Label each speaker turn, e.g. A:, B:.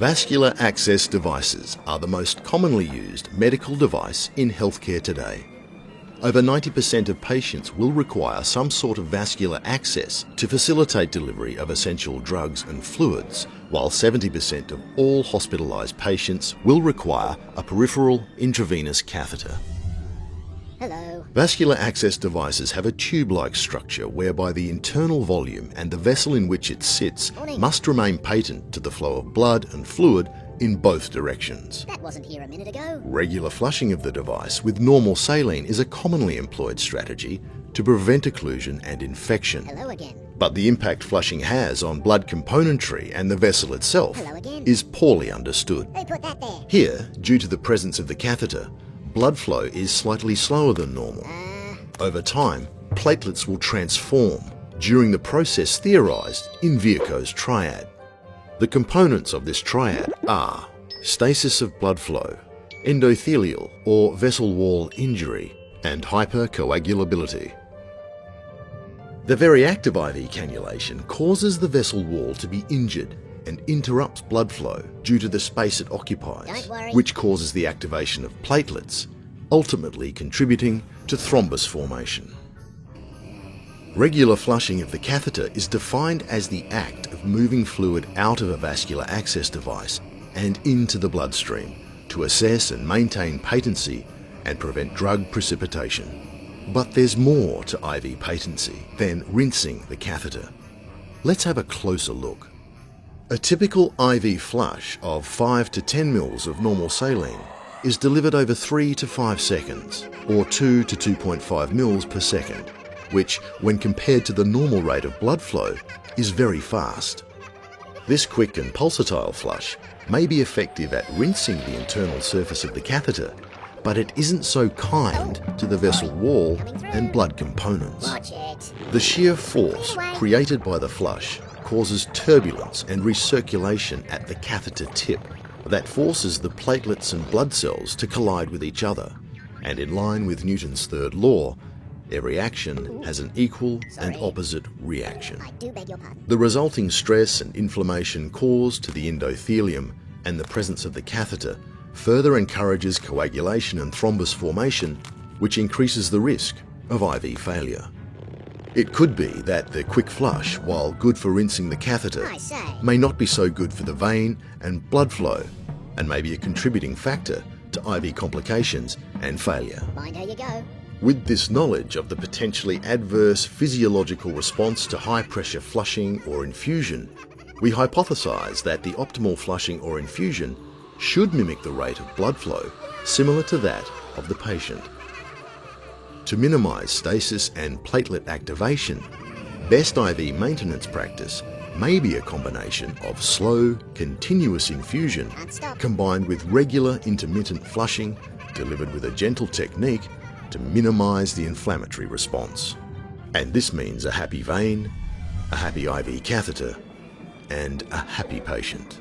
A: Vascular access devices are the most commonly used medical device in healthcare today. Over 90% of patients will require some sort of vascular access to facilitate delivery of essential drugs and fluids, while 70% of all hospitalised patients will require a peripheral intravenous catheter.
B: Hello.
A: Vascular access devices have a tube-like structure whereby the internal volume and the vessel in which it sits must remain patent to the flow of blood and fluid in both directions.
B: That wasn't here a minute ago.
A: Regular flushing of the device with normal saline is a commonly employed strategy to prevent occlusion and infection.
B: Hello again.
A: But the impact flushing has on blood componentry and the vessel itself is poorly understood.
B: Who put that there?
A: Here, due to the presence of the catheter, blood flow is slightly slower than normal. Over time, platelets will transform during the process theorised in Virchow's triad. The components of this triad are stasis of blood flow, endothelial or vessel wall injury, and hypercoagulability. The very act of IV cannulation causes the vessel wall to be injured and interrupts blood flow due to the space it occupies, which causes the activation of platelets, ultimately contributing to thrombus formation. Regular flushing of the catheter is defined as the act of moving fluid out of a vascular access device and into the bloodstream to assess and maintain patency and prevent drug precipitation. But there's more to IV patency than rinsing the catheter. Let's have a closer look. A typical IV flush of 5 to 10 mL of normal saline is delivered over 3 to 5 seconds, or 2 to 2.5 mL per second, which, when compared to the normal rate of blood flow, is very fast. This quick and pulsatile flush may be effective at rinsing the internal surface of the catheter, but it isn't so kind to the vessel wall and blood components.
B: Watch it.
A: The shear force created by the flush causes turbulence and recirculation at the catheter tip that forces the platelets and blood cells to collide with each other. And in line with Newton's third law, every action has an equal and opposite reaction.
B: I do beg your pardon.
A: The resulting stress and inflammation caused to the endothelium and the presence of the catheter further encourages coagulation and thrombus formation, which increases the risk of IV failure. It could be that the quick flush, while good for rinsing the catheter,
B: I say.
A: may not be so good for the vein and blood flow, and may be a contributing factor to IV complications and failure.
B: Mind how you go.
A: With this knowledge of the potentially adverse physiological response to high-pressure flushing or infusion, we hypothesize that the optimal flushing or infusion should mimic the rate of blood flow similar to that of the patient. To minimize stasis and platelet activation, best IV maintenance practice may be a combination of slow, continuous infusion combined with regular intermittent flushing delivered with a gentle technique to minimize the inflammatory response. And this means a happy vein, a happy IV catheter, and a happy patient.